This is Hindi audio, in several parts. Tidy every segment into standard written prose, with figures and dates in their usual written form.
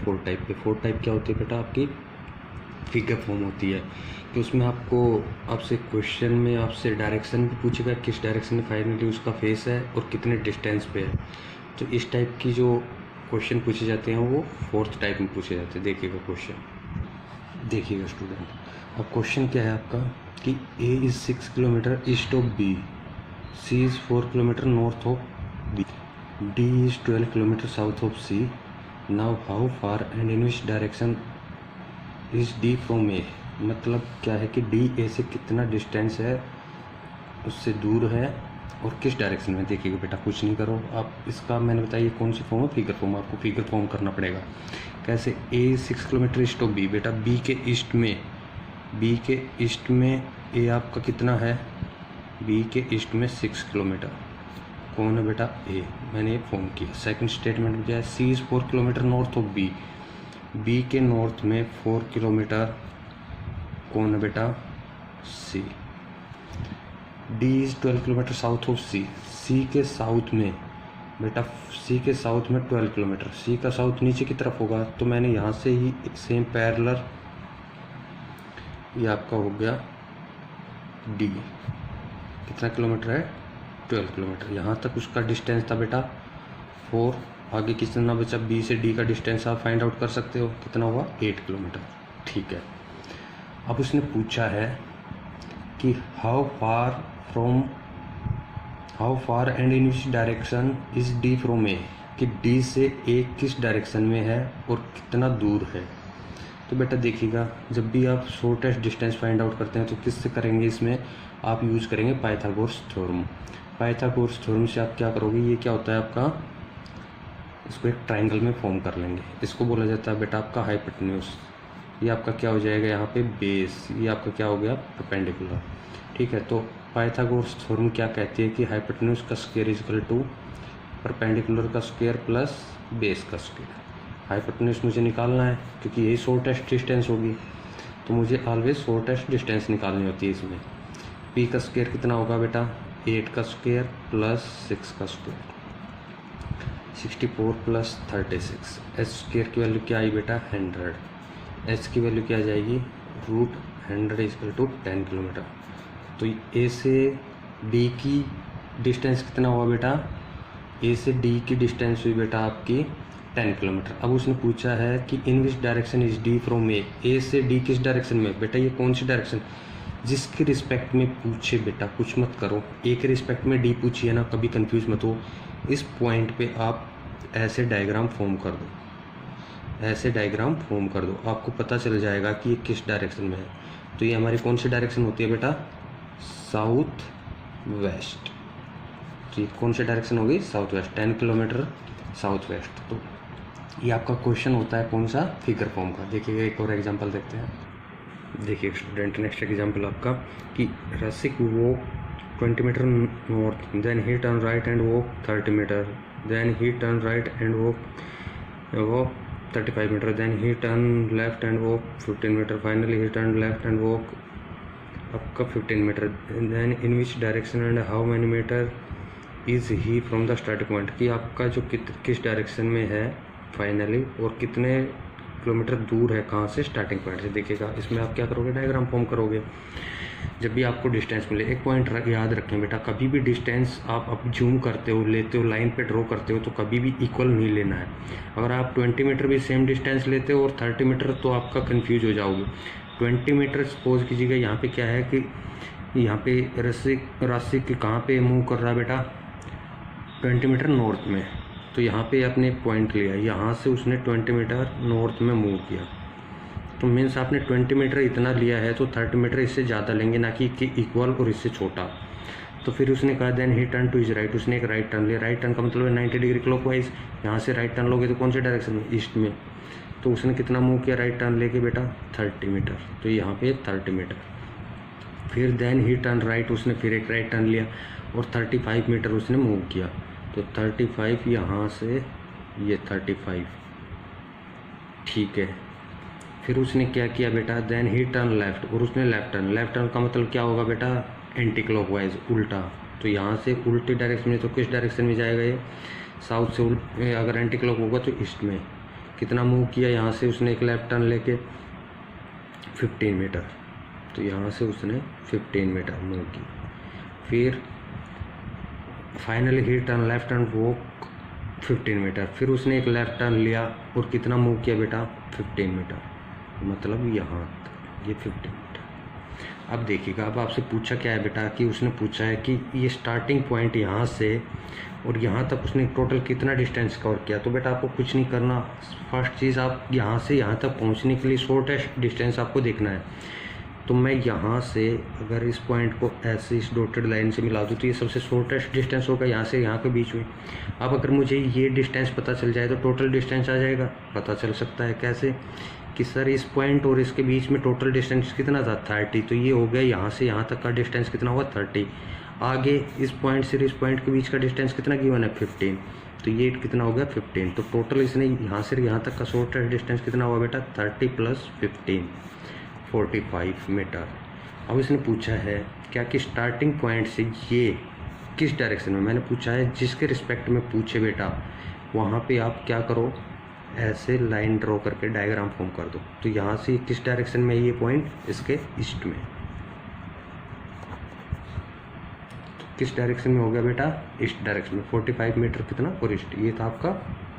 फोर्थ टाइप पे। फोर्थ टाइप क्या होती है बेटा? आपकी फिगर फॉर्म होती है कि उसमें आपसे क्वेश्चन में आपसे डायरेक्शन भी पूछेगा, किस डायरेक्शन में फाइनली उसका फेस है और कितने डिस्टेंस पे है। तो इस टाइप की जो क्वेश्चन पूछे जाते हैं वो फोर्थ टाइप में पूछे जाते हैं। देखिएगा क्वेश्चन, देखिएगा स्टूडेंट, अब क्वेश्चन क्या है आपका कि A is 6 kilometre east of B, C is 4 kilometre north of B, D is 12 kilometre south of C, now how far and in which direction is D from A. मतलब क्या है कि डी ए से कितना डिस्टेंस है, उससे दूर है और किस डायरेक्शन में। देखिएगा बेटा कुछ नहीं करो आप, इसका मैंने बताइए कौन सी फॉर्म है? Figure form. आपको फिगर फॉर्म करना पड़ेगा। कैसे? ए 6 किलोमीटर ईस्ट ऑफ बी, बेटा बी के ईस्ट में ए आपका कितना है? बी के ईस्ट में 6 किलोमीटर। कौन है बेटा? ए। मैंने ये फॉर्म किया। सेकंड स्टेटमेंट में क्या है? C is 4 kilometre north of B, B के नॉर्थ में 4 किलोमीटर। कौन है बेटा? C. D is 12 kilometre south of C, C के साउथ में बेटा, सी के साउथ में 12 किलोमीटर। सी का साउथ नीचे की तरफ होगा, तो मैंने यहाँ से ही एक सेम पैरेलल, ये आपका हो गया डी। कितना किलोमीटर है? 12 किलोमीटर। यहाँ तक उसका डिस्टेंस था बेटा 4। आगे कितना बचा? बी से डी का डिस्टेंस आप फाइंड आउट कर सकते हो, कितना हुआ? 8 किलोमीटर। ठीक है। अब उसने पूछा है कि how far and in which direction is D from A, कि डी से ए किस डायरेक्शन में है और कितना दूर है। तो बेटा देखिएगा, जब भी आप शॉर्टेस्ट डिस्टेंस फाइंड आउट करते हैं तो किससे करेंगे? इसमें आप यूज़ करेंगे पाइथागोरस थ्योरम। पाइथागोरस थ्योरम से आप क्या करोगे? ये क्या होता है आपका, इसको एक ट्राइंगल में फॉर्म कर लेंगे। इसको बोला जाता है बेटा आपका हाइपोटेन्यूज। ये आपका क्या हो जाएगा यहाँ पे? बेस। ये आपका क्या हो गया? परपेंडिकुलर। ठीक है। तो पाइथागोरस थ्योरम क्या कहती है कि हाइपोटेन्यूज का square is equal to perpendicular का स्क्वायर प्लस बेस का स्क्वायर। हाइपोटेन्यूज मुझे निकालना है क्योंकि यही शॉर्टेस्ट डिस्टेंस होगी, तो मुझे ऑलवेज शॉर्टेस्ट डिस्टेंस निकालनी होती है इसमें। पी का स्क्वायर कितना होगा बेटा? 8 का स्क्वायर प्लस 6 का स्क्वायर, 64 प्लस 36। एच स्क्वायर की वैल्यू क्या आई बेटा? 100। एच की वैल्यू क्या आ जाएगी? √100 इक्वल टू 10 किलोमीटर। तो ए से डी की डिस्टेंस कितना हुआ बेटा? ए से डी की डिस्टेंस हुई बेटा आपकी 10 किलोमीटर। अब उसने पूछा है कि in which direction is D from A, A से डी किस डायरेक्शन में। बेटा ये कौन सी डायरेक्शन? जिसके रिस्पेक्ट में पूछे बेटा, कुछ मत करो, ए के रिस्पेक्ट में डी पूछिए ना, कभी कंफ्यूज मत हो। इस पॉइंट पे आप ऐसे डायग्राम फॉर्म कर दो, ऐसे डायग्राम फॉर्म कर दो, आपको पता चल जाएगा कि ये किस डायरेक्शन में है। तो ये हमारी कौन सी डायरेक्शन होती है बेटा? South west. तो ये कौन सी डायरेक्शन होगी? South west. 10 kilometre south west. तो ये आपका क्वेश्चन होता है कौन सा? फिगर फॉर्म का। देखिएगा एक और एग्जांपल देखते हैं। देखिए स्टूडेंट, नेक्स्ट एग्जांपल आपका कि Rasik walk 20 metre north, then he turn right and walk 30 metre, then he turn right and walk 35 metre, then he turn left and walk 15 metre, finally he turn left and walk आपका 15 metre, then in which direction and how many meter is he from the starting point, कि आपका जो किस डायरेक्शन में है फाइनली और कितने किलोमीटर दूर है कहाँ से? स्टार्टिंग पॉइंट से। देखिएगा इसमें आप क्या करोगे? डायग्राम फॉर्म करोगे। जब भी आपको डिस्टेंस मिले, एक पॉइंट याद रखें बेटा, कभी भी डिस्टेंस आप जूम करते हो, लेते हो, लाइन पे ड्रॉ करते हो, तो कभी भी इक्वल नहीं लेना है। अगर आप 20 मीटर भी सेम डिस्टेंस लेते हो और 30 मीटर, तो आपका कंफ्यूज हो जाओगे। 20 मीटर सपोज कीजिएगा, यहाँ पे क्या है कि यहाँ पे रस्सी के कहाँ पे मूव कर रहा है बेटा? 20 मीटर नॉर्थ में। तो यहाँ पे आपने पॉइंट लिया, यहाँ से उसने 20 मीटर नॉर्थ में मूव किया, तो मीन्स आपने 20 मीटर इतना लिया है, तो 30 मीटर इससे ज़्यादा लेंगे, ना कि इक्वल और इससे छोटा। तो फिर उसने कहा then he turn to is right, उसने एक राइट टर्न लिया। राइट टर्न का मतलब है 90 डिग्री क्लॉकवाइज। यहाँ से राइट टर्न लोगे तो कौन से डायरेक्शन में? ईस्ट में। तो उसने कितना मूव किया राइट टर्न लेके बेटा? 30 मीटर। तो यहाँ पे 30 मीटर। फिर देन ही टर्न राइट, उसने फिर एक राइट टर्न लिया और 35 मीटर उसने मूव किया। तो 35 यहाँ से ये 35, ठीक है। फिर उसने क्या किया बेटा? देन ही टर्न लेफ्ट, और उसने लेफ्ट टर्न। लेफ्ट टर्न का मतलब क्या होगा बेटा? एंटी क्लॉकवाइज, उल्टा। तो यहाँ से उल्टे डायरेक्शन में, तो किस डायरेक्शन में जाएगा ये? साउथ से अगर एंटी क्लॉक होगा तो ईस्ट में। कितना मूव किया, यहाँ से उसने एक लेफ्ट टर्न लेके 15 मीटर, तो यहाँ से उसने 15 मीटर मूव की। फिर finally he turn left turn walk 15 metre, फिर उसने एक लेफ्ट टर्न लिया और कितना मूव किया बेटा 15 मीटर, मतलब यहाँ ये 15 मीटर। अब देखिएगा, अब आपसे पूछा क्या है बेटा कि उसने पूछा है कि ये स्टार्टिंग पॉइंट यहाँ से और यहाँ तक उसने टोटल कितना डिस्टेंस कवर किया। तो बेटा आपको कुछ नहीं करना, फर्स्ट चीज़ आप यहाँ से यहाँ तक पहुँचने के लिए शॉर्टेस्ट डिस्टेंस आपको देखना है। तो मैं यहाँ से अगर इस पॉइंट को ऐसे इस डॉटेड लाइन से मिला दूँ तो ये सबसे शॉर्टेस्ट डिस्टेंस होगा यहाँ से यहाँ के बीच में। अब अगर मुझे ये डिस्टेंस पता चल जाए तो टोटल डिस्टेंस आ जाएगा, पता चल सकता है कैसे कि सर इस पॉइंट और इसके बीच में टोटल डिस्टेंस कितना था 30, तो ये हो गया यहाँ से यहाँ तक का डिस्टेंस कितना हुआ 30। आगे इस पॉइंट से इस पॉइंट के बीच का डिस्टेंस कितना गिवन है 15, तो ये कितना हो गया 15। तो टोटल इसने यहाँ से यहाँ तक का शॉर्टेस्ट डिस्टेंस कितना हुआ बेटा 30 + 15 45 मीटर। अब इसने पूछा है क्या कि स्टार्टिंग पॉइंट से ये किस डायरेक्शन में, मैंने पूछा है जिसके रिस्पेक्ट में पूछे बेटा वहाँ पे आप क्या करो, ऐसे लाइन ड्रॉ करके डायग्राम फॉर्म कर दो। तो यहाँ से किस डायरेक्शन में ये पॉइंट, इसके ईस्ट में, तो किस डायरेक्शन में हो गया बेटा ईस्ट डायरेक्शन में 45 मीटर कितना और ईस्ट। ये था आपका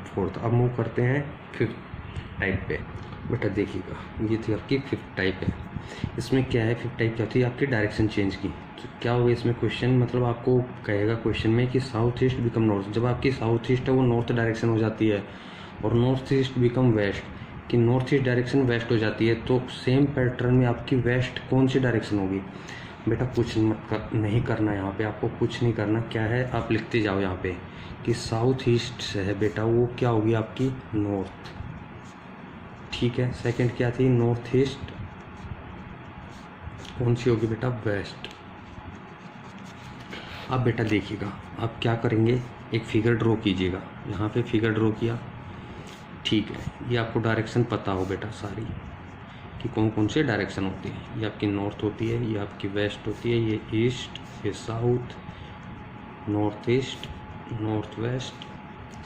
फोर्थ। अब मूव करते हैं फिफ्थ टाइप पे। बेटा देखिएगा ये थी आपकी फिफ्थ टाइप है। इसमें क्या है, फिफ्थ टाइप क्या थी आपकी डायरेक्शन चेंज की। तो क्या होगा इसमें क्वेश्चन, मतलब आपको कहेगा क्वेश्चन में कि साउथ ईस्ट बिकम नॉर्थ। जब आपकी साउथ ईस्ट है वो नॉर्थ डायरेक्शन हो जाती है और नॉर्थ ईस्ट बिकम वेस्ट, कि नॉर्थ ईस्ट डायरेक्शन वेस्ट हो जाती है, तो सेम पैटर्न में आपकी वेस्ट कौन सी डायरेक्शन होगी। बेटा कुछ नहीं करना, यहाँ पे आपको कुछ नहीं करना। क्या है आप लिखते जाओ यहाँ पे कि साउथ ईस्ट से है बेटा वो क्या होगी आपकी नॉर्थ, ठीक है। सेकंड क्या थी नॉर्थ ईस्ट कौन सी होगी बेटा वेस्ट। अब बेटा देखिएगा आप क्या करेंगे, एक फिगर ड्रॉ कीजिएगा। यहाँ पे फिगर ड्रॉ किया, ठीक है। ये आपको डायरेक्शन पता हो बेटा सारी कि कौन कौन से डायरेक्शन होती है। ये आपकी नॉर्थ होती है, ये आपकी वेस्ट होती है, ये ईस्ट, ये south, north east, north west,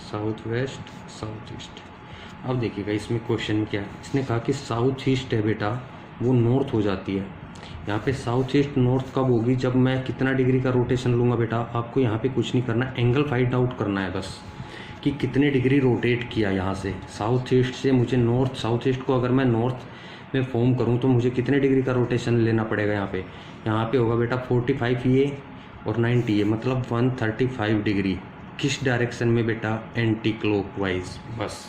south west, south east. अब देखिएगा इसमें क्वेश्चन में क्या है, इसने कहा कि साउथ ईस्ट है बेटा वो नॉर्थ हो जाती है। यहाँ पे साउथ ईस्ट नॉर्थ कब होगी, जब मैं कितना डिग्री का रोटेशन लूँगा बेटा। आपको यहाँ पे कुछ नहीं करना, एंगल फाइंड आउट करना है बस कि कितने डिग्री रोटेट किया यहाँ से साउथ ईस्ट से मुझे नॉर्थ। साउथ ईस्ट को अगर मैं नॉर्थ में फॉर्म करूँ तो मुझे कितने डिग्री का रोटेशन लेना पड़ेगा। यहाँ पे होगा बेटा 45 ये और 90 ये, मतलब 135 डिग्री। किस डायरेक्शन में बेटा एंटी क्लॉकवाइज। बस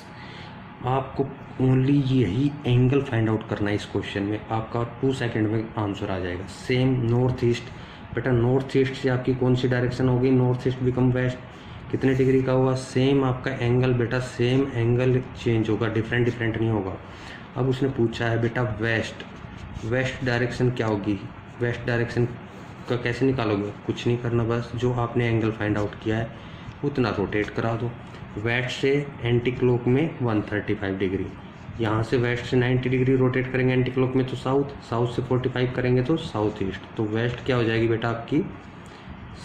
आपको ओनली यही एंगल फाइंड आउट करना है इस क्वेश्चन में, आपका 2 सेकंड में आंसर आ जाएगा। सेम नॉर्थ ईस्ट बेटा, नॉर्थ ईस्ट से आपकी कौन सी डायरेक्शन होगी, नॉर्थ ईस्ट बिकम वेस्ट, कितने डिग्री का हुआ, सेम आपका एंगल बेटा, सेम एंगल चेंज होगा, डिफरेंट नहीं होगा। अब उसने पूछा है बेटा वेस्ट, वेस्ट डायरेक्शन क्या होगी, वेस्ट डायरेक्शन का कैसे निकालोगे, कुछ नहीं करना, बस जो आपने एंगल फाइंड आउट किया है उतना रोटेट करा दो। वेस्ट से एंटी क्लॉक में 135 डिग्री, यहाँ से वेस्ट से 90 डिग्री रोटेट करेंगे एंटी क्लॉक में तो साउथ, साउथ से 45 करेंगे तो साउथ ईस्ट, तो वेस्ट क्या हो जाएगी बेटा आपकी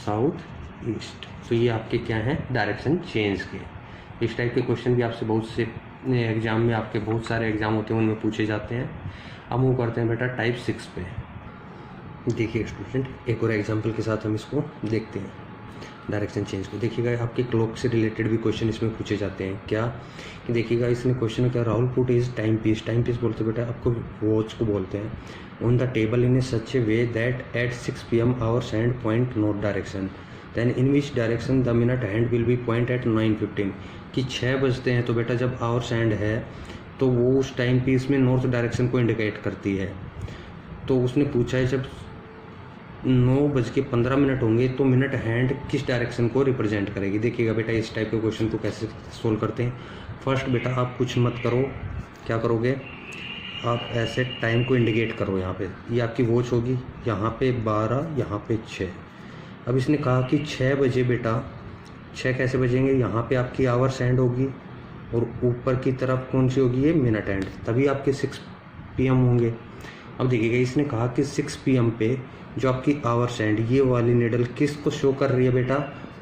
साउथ ईस्ट। तो ये आपके क्या हैं डायरेक्शन चेंज के। इस टाइप के क्वेश्चन भी आपसे बहुत से एग्जाम में, आपके बहुत सारे एग्जाम होते हैं उनमें पूछे जाते हैं। अब वो करते हैं बेटा टाइप 6 पे। देखिए स्टूडेंट एक और एग्जाम्पल के साथ हम इसको देखते हैं डायरेक्शन चेंज को। देखिएगा आपके क्लॉक से रिलेटेड भी क्वेश्चन इसमें पूछे जाते हैं। क्या कि देखिएगा इसने क्वेश्चन में क्या, Rahul put is time piece, time piece बोलते बेटा आपको वॉच को बोलते हैं, on the table in a such a way that at 6 PM hours hand point north direction, then in which direction the minute hand will be point at 9:15। कि 6 बजते हैं तो बेटा जब आवर्स हैंड है तो वो उस टाइम पीस में नॉर्थ डायरेक्शन को इंडिकेट करती है। तो उसने पूछा है जब 9:15 होंगे तो मिनट हैंड किस डायरेक्शन को रिप्रेजेंट करेगी। देखिएगा बेटा इस टाइप के क्वेश्चन को कैसे सोल्व करते हैं। फर्स्ट बेटा आप कुछ मत करो, क्या करोगे आप ऐसे टाइम को इंडिकेट करो। यहाँ पे ये आपकी वॉच होगी, यहाँ पे 12, यहाँ पे 6। अब इसने कहा कि 6 बजे बेटा, 6 कैसे बजेंगे, यहाँ पे आपकी आवर्स हैंड होगी और ऊपर की तरफ कौन सी होगी ये मिनट हैंड, तभी आपके 6 PM होंगे। अब देखिएगा इसने कहा कि 6 PM पे जो आपकी आवर्स हैंड ये वाली निडल किस को शो कर रही है बेटा,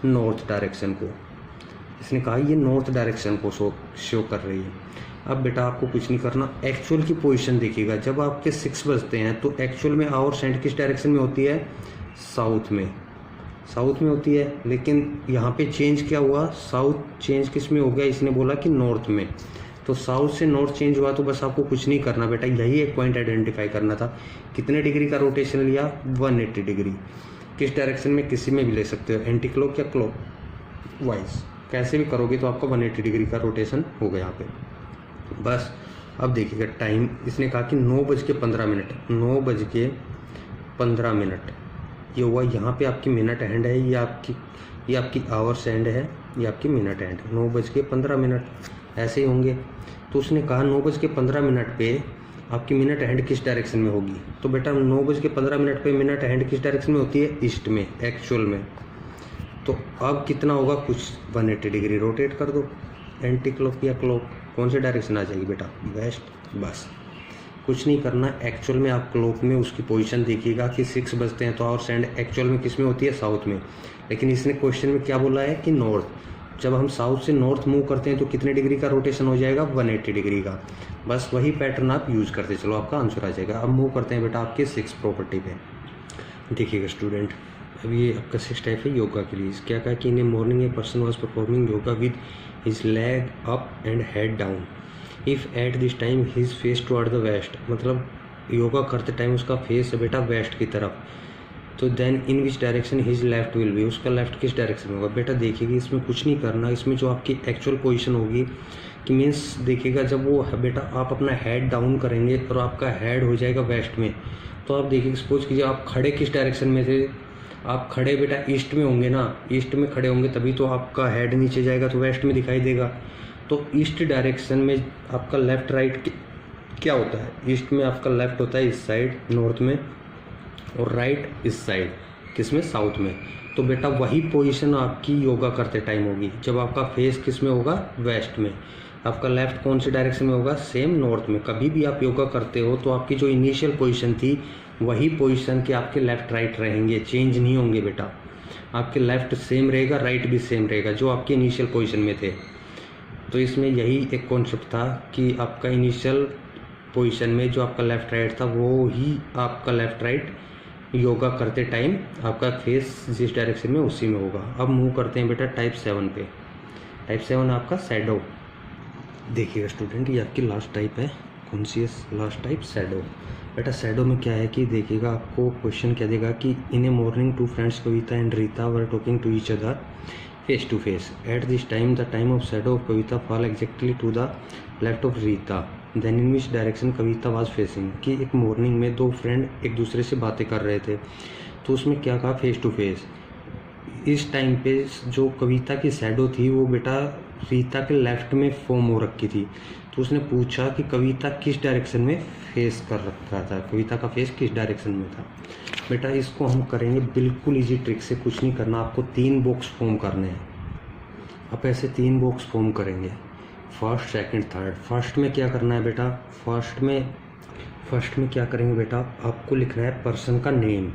नॉर्थ डायरेक्शन को। इसने कहा ये नॉर्थ डायरेक्शन को शो कर रही है। अब बेटा आपको कुछ नहीं करना, एक्चुअल की पोजीशन देखिएगा। जब आपके 6 बजते हैं तो एक्चुअल में आवर एंड किस डायरेक्शन में होती है, साउथ में, साउथ में होती है। लेकिन यहाँ पे चेंज क्या हुआ, साउथ चेंज किस में हो गया, इसने बोला कि नॉर्थ में। तो साउथ से नॉर्थ चेंज हुआ, तो बस आपको कुछ नहीं करना बेटा, यही एक पॉइंट आइडेंटिफाई करना था। कितने डिग्री का रोटेशन लिया, 180 डिग्री। किस डायरेक्शन में, किसी में भी ले सकते हो, एंटी क्लॉक या क्लॉक वाइज, कैसे भी करोगे तो आपका 180 डिग्री का रोटेशन होगा यहाँ पे। बस अब देखिएगा टाइम, इसने कहा कि 9:15, 9:15 ये हुआ। यहाँ पे आपकी मिनट हैंड है, ये आपकी आवर्स हैंड है, ये आपकी मिनट हैंड, 9:15 ऐसे ही होंगे। तो उसने कहा 9:15 पे आपकी मिनट हैंड किस डायरेक्शन में होगी। तो बेटा 9:15 पे मिनट हैंड किस डायरेक्शन में होती है, ईस्ट में एक्चुअल में। तो अब कितना होगा, कुछ 180 डिग्री रोटेट कर दो, एंटी क्लॉक या क्लॉक, कौन से डायरेक्शन आ जाएगी बेटा, वेस्ट। बस कुछ नहीं करना, एक्चुअल में आप क्लॉक में उसकी पोजीशन देखिएगा कि 6 बजते हैं तो आवर एंड एक्चुअल में किस में होती है, साउथ में। लेकिन इसने क्वेश्चन में क्या बोला है कि नॉर्थ। जब हम साउथ से नॉर्थ मूव करते हैं तो कितने डिग्री का रोटेशन हो जाएगा, 180 डिग्री का। बस वही पैटर्न आप यूज करते चलो, आपका आंसर आ जाएगा। अब मूव करते हैं बेटा आपके 6 प्रॉपर्टी पे। देखिएगा स्टूडेंट, अब ये आपका 6 टाइप है योगा के लिए। क्या कहा कि in a morning a person was performing yoga with his leg up and head down if at this time his face toward the west. मतलब योगा करते टाइम उसका फेस है बेटा वेस्ट की तरफ। तो then in which direction his left will be, उसका लेफ्ट किस डायरेक्शन में होगा। बेटा देखिएगा इसमें कुछ नहीं करना, इसमें जो आपकी एक्चुअल पोजीशन होगी कि मीन्स देखिएगा जब वो बेटा आप अपना हेड डाउन करेंगे और आपका हेड हो जाएगा वेस्ट में, तो आप देखिए सपोज कीजिए आप खड़े किस डायरेक्शन में थे, आप खड़े बेटा ईस्ट में होंगे ना, ईस्ट में खड़े होंगे तभी तो आपका हेड नीचे जाएगा तो वेस्ट में दिखाई देगा। तो ईस्ट डायरेक्शन में आपका लेफ्ट राइट क्या होता है, ईस्ट में आपका लेफ्ट होता है इस साइड नॉर्थ में, और राइट इस साइड किस में, साउथ में। तो बेटा वही पोजीशन आपकी योगा करते टाइम होगी जब आपका फेस किस में होगा, वेस्ट में। आपका लेफ्ट कौन सी डायरेक्शन में होगा, सेम नॉर्थ में। कभी भी आप योगा करते हो तो आपकी जो इनिशियल पोजीशन थी वही पोजीशन के आपके लेफ्ट राइट रहेंगे, चेंज नहीं होंगे बेटा। आपके लेफ्ट सेम रहेगा, राइट भी सेम रहेगा जो आपके इनिशियल पोजीशन में थे। तो इसमें यही एक कॉन्सेप्ट था कि आपका इनिशियल पोजीशन में जो आपका लेफ्ट राइट था वो ही आपका लेफ्ट राइट योगा करते टाइम आपका फेस जिस डायरेक्शन में उसी में होगा। अब मूव करते हैं बेटा टाइप 7 पे। टाइप 7 आपका शैडो। देखिएगा स्टूडेंट, ये आपकी लास्ट टाइप है, कौन सी है लास्ट टाइप, शैडो। बेटा शैडो में क्या है कि देखिएगा आपको क्वेश्चन क्या देगा कि in a morning 2 friends Kavita and Rita were talking to each other face to face at this time the time of shadow of Kavita fall exactly to the left of Rita then in which direction Kavita was facing. कि एक मॉर्निंग में 2 फ्रेंड एक दूसरे से बातें कर रहे थे, तो उसमें क्या कहा, फेस टू फेस। इस टाइम पे जो कविता की शैडो थी वो बेटा रीता के लेफ्ट में फॉर्म हो रखी थी। तो उसने पूछा कि कविता किस डायरेक्शन में फेस कर रखा था, कविता का फेस किस डायरेक्शन में था। बेटा इसको हम करेंगे बिल्कुल इजी ट्रिक से, कुछ नहीं करना, आपको 3 बॉक्स फॉर्म करने हैं। आप ऐसे 3 बॉक्स फॉर्म करेंगे, फर्स्ट सेकंड थर्ड। फर्स्ट में क्या करना है बेटा, फर्स्ट में क्या करेंगे बेटा, आपको लिखना है पर्सन का नेम।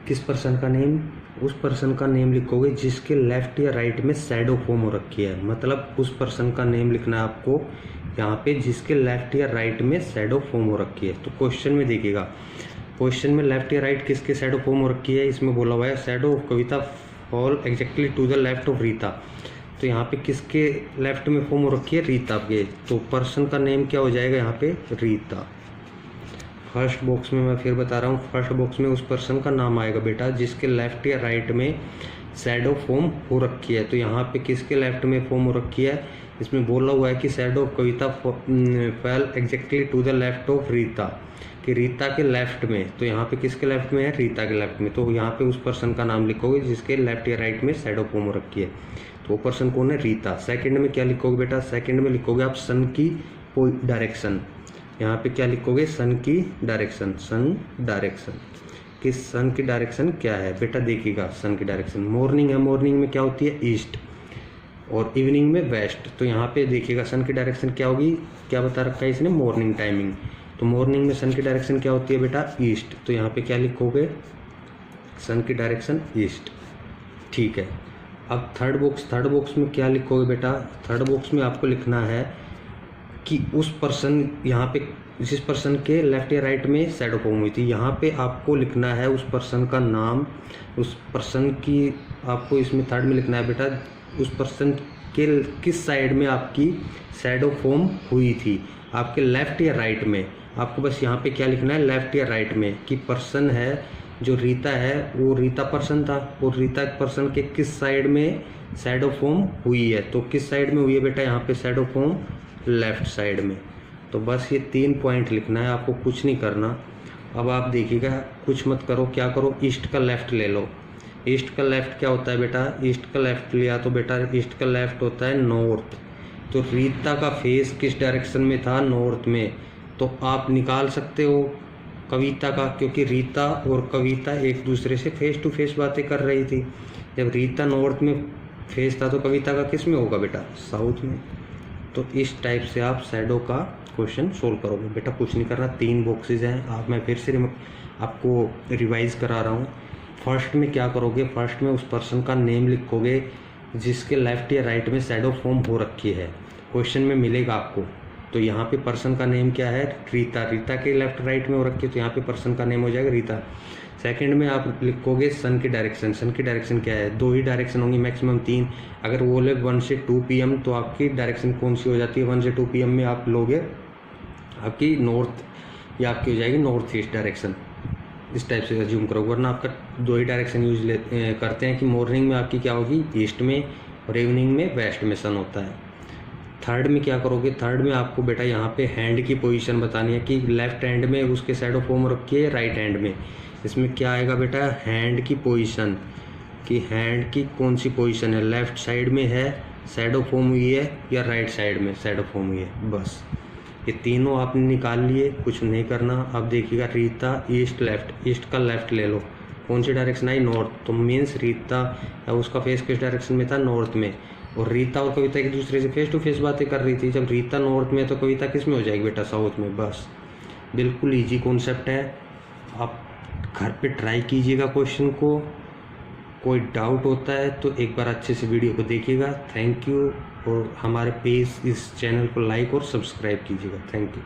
किस पर्सन का नेम, उस पर्सन का नेम लिखोगे जिसके लेफ्ट या राइट में शैडो फॉर्म हो रखी है। मतलब उस पर्सन का नेम लिखना है आपको यहाँ पे जिसके लेफ्ट या राइट में शैडो फॉर्म हो रखी है। तो क्वेश्चन में देखिएगा, क्वेश्चन में लेफ्ट या राइट किसके शैडो फॉर्म हो रखी है, इसमें बोला हुआ है shadow of Kavita fall exactly to the left of Rita. तो यहाँ पे किसके लेफ्ट में फॉर्म हो रखी है, रीता के। तो पर्सन का नेम क्या हो जाएगा यहाँ पे, रीता। फर्स्ट बॉक्स में मैं फिर बता रहा हूँ, फर्स्ट बॉक्स में उस पर्सन का नाम आएगा बेटा जिसके लेफ्ट या राइट में शैडो फॉर्म हो रखी है। तो यहाँ पे किसके लेफ्ट में फॉर्म हो रखी है, इसमें बोला हुआ है कि shadow of Kavita fell exactly to the left of Rita, कि रीता के लेफ्ट में। तो यहाँ पे किसके लेफ्ट में है, रीता के लेफ्ट में। तो यहाँ पे उस पर्सन का नाम लिखोगे जिसके लेफ्ट या राइट में शैडो फॉर्म हो रखी है। तो वो पर्सन कौन है, रीता। सेकंड में क्या लिखोगे बेटा, सेकंड में लिखोगे आप सन की डायरेक्शन। यहाँ पे क्या लिखोगे, सन की डायरेक्शन, सन डायरेक्शन। कि सन की डायरेक्शन क्या है बेटा, देखिएगा सन की डायरेक्शन मॉर्निंग है, मॉर्निंग में क्या होती है, ईस्ट, और इवनिंग में वेस्ट। तो यहाँ पे देखिएगा सन की डायरेक्शन क्या होगी, क्या बता रखा है इसने, मॉर्निंग टाइमिंग। तो मॉर्निंग में सन की डायरेक्शन क्या होती है बेटा, ईस्ट। तो यहाँ पे क्या लिखोगे, सन की डायरेक्शन ईस्ट। ठीक है। अब थर्ड बॉक्स में क्या लिखोगे बेटा, थर्ड बॉक्स में आपको लिखना है कि उस पर्सन यहाँ पे जिस पर्सन के लेफ्ट या राइट में शैडो फॉर्म हुई थी, यहाँ पे आपको लिखना है उस पर्सन का नाम, उस पर्सन की आपको इसमें थर्ड में लिखना है बेटा उस पर्सन के किस साइड में आपकी शैडो फॉर्म हुई थी, आपके लेफ्ट या राइट में। आपको बस यहाँ पे क्या लिखना है, लेफ्ट या राइट में, कि पर्सन है जो रीता है वो रीता पर्सन था और रीता पर्सन के किस साइड में शैडो फॉर्म हुई है। तो किस साइड में हुई है बेटा, यहाँ पे शैडो फॉर्म लेफ्ट साइड में। तो बस ये 3 पॉइंट लिखना है, आपको कुछ नहीं करना। अब आप देखिएगा, कुछ मत करो, क्या करो, ईस्ट का लेफ्ट ले लो। ईस्ट का लेफ्ट क्या होता है बेटा, ईस्ट का लेफ्ट लिया तो बेटा ईस्ट का लेफ्ट होता है नॉर्थ। तो रीता का फेस किस डायरेक्शन में था, नॉर्थ में। तो आप निकाल सकते हो कविता का, क्योंकि रीता और कविता एक दूसरे से फेस टू फेस बातें कर रही थी। जब रीता नॉर्थ में फेस था तो कविता का किस में होगा बेटा, साउथ में। तो इस टाइप से आप शैडो का क्वेश्चन सोल्व करोगे बेटा, कुछ नहीं करना। 3 बॉक्सेज हैं, आप मैं फिर से आपको रिवाइज करा रहा हूँ। फर्स्ट में क्या करोगे, फर्स्ट में उस पर्सन का नेम लिखोगे जिसके लेफ्ट या राइट में शैडो फॉर्म हो रखी है, क्वेश्चन में मिलेगा आपको। तो यहाँ पे पर्सन का नेम क्या है, रीता, रीता के लेफ्ट राइट में हो रखी है, तो यहाँ पे पर्सन का नेम हो जाएगा रीता। सेकंड में आप लिखोगे सन की डायरेक्शन, सन की डायरेक्शन क्या है, 2 ही डायरेक्शन होंगी, मैक्सिमम 3। अगर वो लोग 1 से 2 PM तो आपकी डायरेक्शन कौन सी हो जाती है, 1 से 2 PM में आप लोगे आपकी नॉर्थ या आपकी हो जाएगी नॉर्थ ईस्ट डायरेक्शन। इस टाइप से अज्यूम करोगे, वरना आपका 2 ही डायरेक्शन यूज करते हैं कि मॉर्निंग में आपकी क्या होगी, ईस्ट में, और इवनिंग में वेस्ट में सन होता है। थर्ड में क्या करोगे, थर्ड में आपको बेटा यहाँ पे हैंड की पोजीशन बतानी है कि लेफ्ट हैंड में उसके शैडो फॉर्म रखी है, राइट हैंड में। इसमें क्या आएगा बेटा, हैंड की पोजीशन, कि हैंड की कौन सी पोजीशन है, लेफ्ट साइड में है शैडो फॉर्म हुई है या राइट साइड में शैडो फॉर्म हुई है। बस ये तीनों आपने निकाल लिए, कुछ नहीं करना। अब देखिएगा रीता ईस्ट लेफ्ट, ईस्ट का लेफ्ट ले लो, कौन सी डायरेक्शन आई, नॉर्थ। तो मीन्स रीता या उसका फेस किस डायरेक्शन में था, नॉर्थ में। और रीता और कविता एक दूसरे से फेस टू फेस बातें कर रही थी। जब रीता नॉर्थ में तो कविता किस में हो जाएगी बेटा, साउथ में। बस बिल्कुल ईजी कॉन्सेप्ट है, आप घर पे ट्राई कीजिएगा क्वेश्चन को। कोई डाउट होता है तो एक बार अच्छे से वीडियो को देखिएगा। थैंक यू, और हमारे पेज इस चैनल को लाइक और सब्सक्राइब कीजिएगा। Thank you.